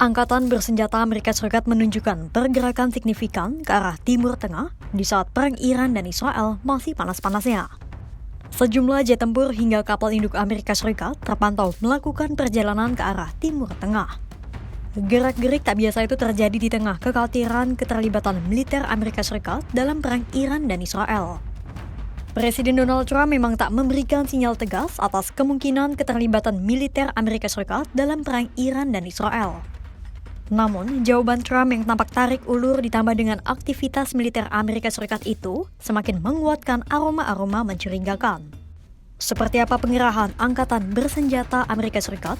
Angkatan bersenjata Amerika Serikat menunjukkan pergerakan signifikan ke arah Timur Tengah di saat perang Iran dan Israel masih panas-panasnya. Sejumlah jet tempur hingga kapal induk Amerika Serikat terpantau melakukan perjalanan ke arah Timur Tengah. Gerak-gerik tak biasa itu terjadi di tengah kekhawatiran keterlibatan militer Amerika Serikat dalam perang Iran dan Israel. Presiden Donald Trump memang tak memberikan sinyal tegas atas kemungkinan keterlibatan militer Amerika Serikat dalam perang Iran dan Israel. Namun, jawaban Trump yang tampak tarik ulur ditambah dengan aktivitas militer Amerika Serikat itu semakin menguatkan aroma-aroma mencurigakan. Seperti apa pengerahan angkatan bersenjata Amerika Serikat?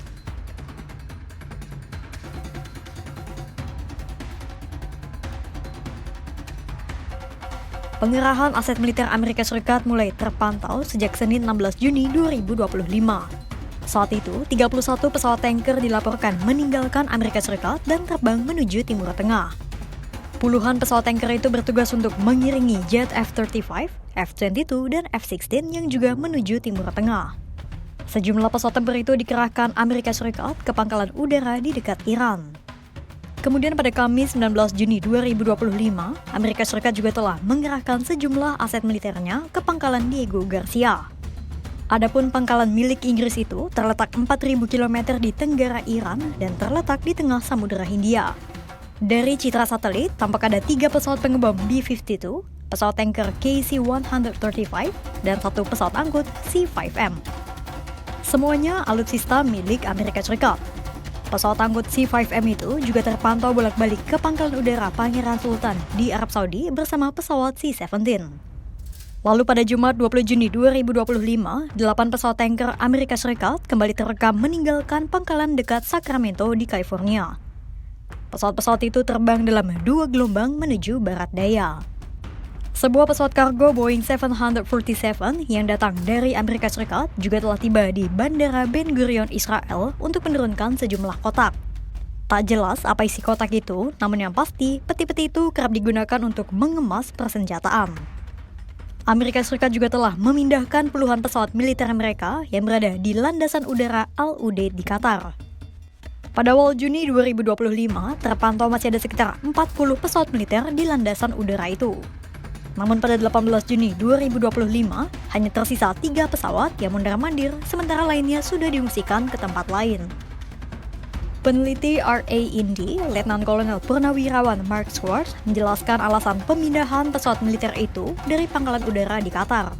Pengerahan aset militer Amerika Serikat mulai terpantau sejak Senin 16 Juni 2025. Saat itu, 31 pesawat tanker dilaporkan meninggalkan Amerika Serikat dan terbang menuju Timur Tengah. Puluhan pesawat tanker itu bertugas untuk mengiringi jet F-35, F-22, dan F-16 yang juga menuju Timur Tengah. Sejumlah pesawat tempur itu dikerahkan Amerika Serikat ke pangkalan udara di dekat Iran. Kemudian pada Kamis 19 Juni 2025, Amerika Serikat juga telah mengerahkan sejumlah aset militernya ke pangkalan Diego Garcia. Adapun pangkalan milik Inggris itu terletak 4.000 km di tenggara Iran dan terletak di tengah Samudra Hindia. Dari citra satelit, tampak ada 3 pesawat pengebom B-52, pesawat tanker KC-135, dan 1 pesawat angkut C-5M. Semuanya alutsista milik Amerika Serikat. Pesawat angkut C-5M itu juga terpantau bolak-balik ke pangkalan udara Pangeran Sultan di Arab Saudi bersama pesawat C-17. Lalu pada Jumat 20 Juni 2025, 8 pesawat tanker Amerika Serikat kembali terekam meninggalkan pangkalan dekat Sacramento di California. Pesawat-pesawat itu terbang dalam 2 gelombang menuju barat daya. Sebuah pesawat kargo Boeing 747 yang datang dari Amerika Serikat juga telah tiba di Bandara Ben Gurion, Israel untuk menurunkan sejumlah kotak. Tak jelas apa isi kotak itu, namun yang pasti peti-peti itu kerap digunakan untuk mengemas persenjataan. Amerika Serikat juga telah memindahkan puluhan pesawat militer mereka yang berada di landasan udara Al Udeid di Qatar. Pada awal Juni 2025, terpantau masih ada sekitar 40 pesawat militer di landasan udara itu. Namun pada 18 Juni 2025, hanya tersisa 3 pesawat yang mondar-mandir, sementara lainnya sudah diungsikan ke tempat lain. Peneliti RA Indy, Letnan Kolonel Purnawirawan Mark Schwartz, menjelaskan alasan pemindahan pesawat militer itu dari pangkalan udara di Qatar.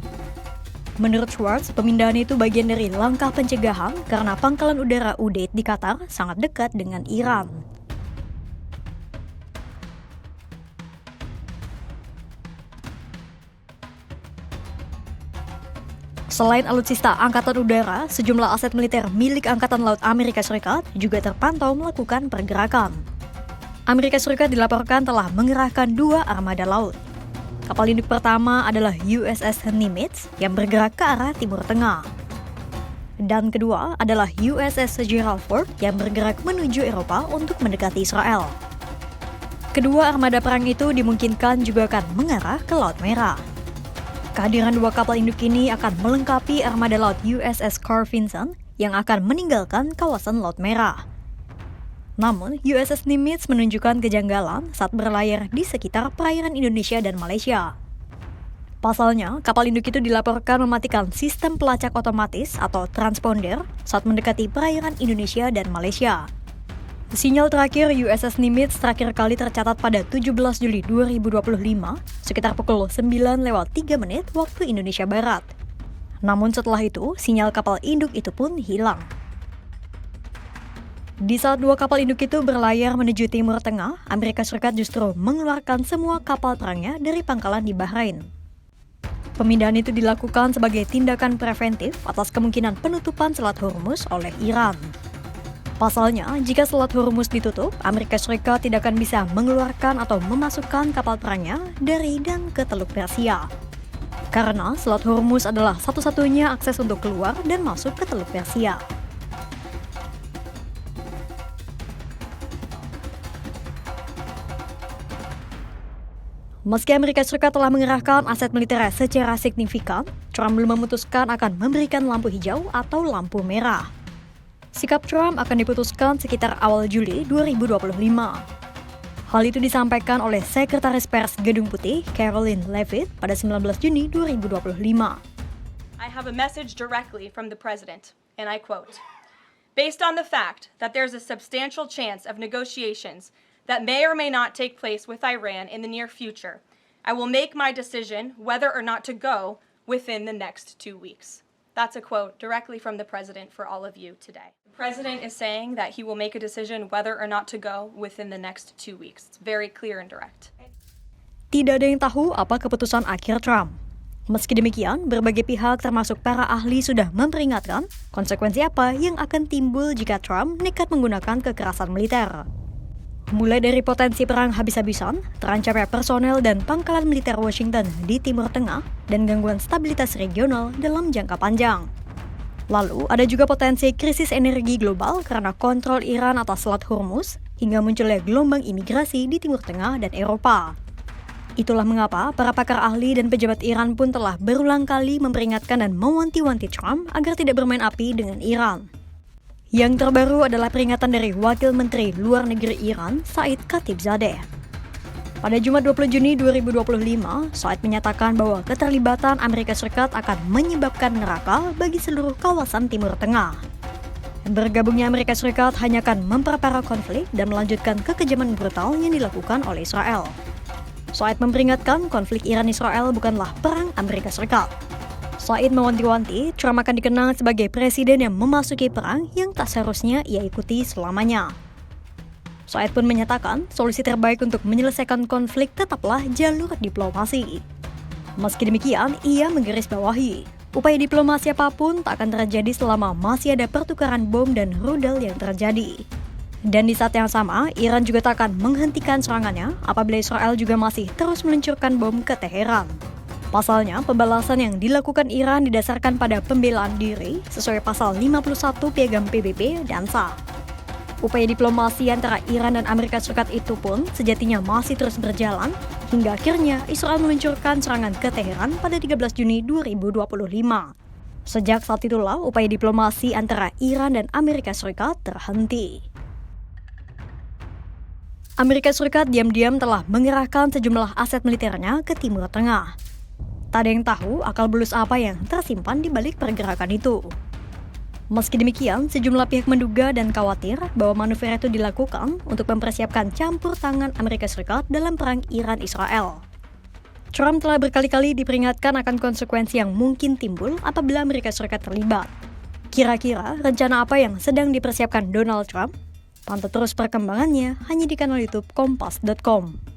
Menurut Schwartz, pemindahan itu bagian dari langkah pencegahan karena pangkalan udara Udeid di Qatar sangat dekat dengan Iran. Selain alutsista Angkatan Udara, sejumlah aset militer milik Angkatan Laut Amerika Serikat juga terpantau melakukan pergerakan. Amerika Serikat dilaporkan telah mengerahkan 2 armada laut. Kapal induk pertama adalah USS Nimitz yang bergerak ke arah Timur Tengah. Dan kedua adalah USS Gerald Ford yang bergerak menuju Eropa untuk mendekati Israel. Kedua armada perang itu dimungkinkan juga akan mengarah ke Laut Merah. Kehadiran 2 kapal induk ini akan melengkapi armada laut USS Carl Vinson yang akan meninggalkan kawasan Laut Merah. Namun, USS Nimitz menunjukkan kejanggalan saat berlayar di sekitar perairan Indonesia dan Malaysia. Pasalnya, kapal induk itu dilaporkan mematikan sistem pelacak otomatis atau transponder saat mendekati perairan Indonesia dan Malaysia. Sinyal terakhir USS Nimitz terakhir kali tercatat pada 17 Juli 2025, sekitar pukul 9:03 waktu Indonesia Barat. Namun setelah itu, sinyal kapal induk itu pun hilang. Di saat 2 kapal induk itu berlayar menuju Timur Tengah, Amerika Serikat justru mengeluarkan semua kapal perangnya dari pangkalan di Bahrain. Pemindahan itu dilakukan sebagai tindakan preventif atas kemungkinan penutupan Selat Hormuz oleh Iran. Pasalnya, jika Selat Hormuz ditutup, Amerika Serikat tidak akan bisa mengeluarkan atau memasukkan kapal perangnya dari dan ke Teluk Persia. Karena Selat Hormuz adalah satu-satunya akses untuk keluar dan masuk ke Teluk Persia. Meski Amerika Serikat telah mengerahkan aset militernya secara signifikan, Trump belum memutuskan akan memberikan lampu hijau atau lampu merah. Sikap Trump akan diputuskan sekitar awal Juli 2025. Hal itu disampaikan oleh Sekretaris Pers Gedung Putih, Karoline Leavitt, pada 19 Juni 2025. I have a message directly from the President, and I quote, "Based on the fact that there's a substantial chance of negotiations that may or may not take place with Iran in the near future, I will make my decision whether or not to go within the next 2 weeks." That's a quote directly from the President for all of you today. The President is saying that he will make a decision whether or not to go within the next 2 weeks. It's very clear and direct. Tidak ada yang tahu apa keputusan akhir Trump. Meski demikian, berbagai pihak termasuk para ahli sudah memperingatkan konsekuensi apa yang akan timbul jika Trump nekat menggunakan kekerasan militer. Mulai dari potensi perang habis-habisan, terancamnya personel dan pangkalan militer Washington di Timur Tengah, dan gangguan stabilitas regional dalam jangka panjang. Lalu, ada juga potensi krisis energi global karena kontrol Iran atas Selat Hormuz, hingga munculnya gelombang imigrasi di Timur Tengah dan Eropa. Itulah mengapa para pakar ahli dan pejabat Iran pun telah berulang kali memperingatkan dan mewanti-wanti Trump agar tidak bermain api dengan Iran. Yang terbaru adalah peringatan dari Wakil Menteri Luar Negeri Iran, Said Khatibzadeh. Pada Jumat 20 Juni 2025, Said menyatakan bahwa keterlibatan Amerika Serikat akan menyebabkan neraka bagi seluruh kawasan Timur Tengah. Bergabungnya Amerika Serikat hanya akan memperparah konflik dan melanjutkan kekejaman brutal yang dilakukan oleh Israel. Said memperingatkan konflik Iran-Israel bukanlah perang Amerika Serikat. Said mewanti-wanti Trump akan dikenal sebagai presiden yang memasuki perang yang tak seharusnya ia ikuti selamanya. Said pun menyatakan solusi terbaik untuk menyelesaikan konflik tetaplah jalur diplomasi. Meski demikian, ia menggarisbawahi upaya diplomasi apapun tak akan terjadi selama masih ada pertukaran bom dan rudal yang terjadi. Dan di saat yang sama, Iran juga tak akan menghentikan serangannya apabila Israel juga masih terus meluncurkan bom ke Teheran. Pasalnya, pembalasan yang dilakukan Iran didasarkan pada pembelaan diri sesuai pasal 51 Piagam PBB dan sah. Upaya diplomasi antara Iran dan Amerika Serikat itu pun sejatinya masih terus berjalan hingga akhirnya Israel meluncurkan serangan ke Teheran pada 13 Juni 2025. Sejak saat itulah upaya diplomasi antara Iran dan Amerika Serikat terhenti. Amerika Serikat diam-diam telah mengerahkan sejumlah aset militernya ke Timur Tengah. Tak ada yang tahu akal bulus apa yang tersimpan di balik pergerakan itu. Meski demikian, sejumlah pihak menduga dan khawatir bahwa manuver itu dilakukan untuk mempersiapkan campur tangan Amerika Serikat dalam perang Iran-Israel. Trump telah berkali-kali diperingatkan akan konsekuensi yang mungkin timbul apabila Amerika Serikat terlibat. Kira-kira rencana apa yang sedang dipersiapkan Donald Trump? Pantau terus perkembangannya hanya di kanal YouTube Kompas.com.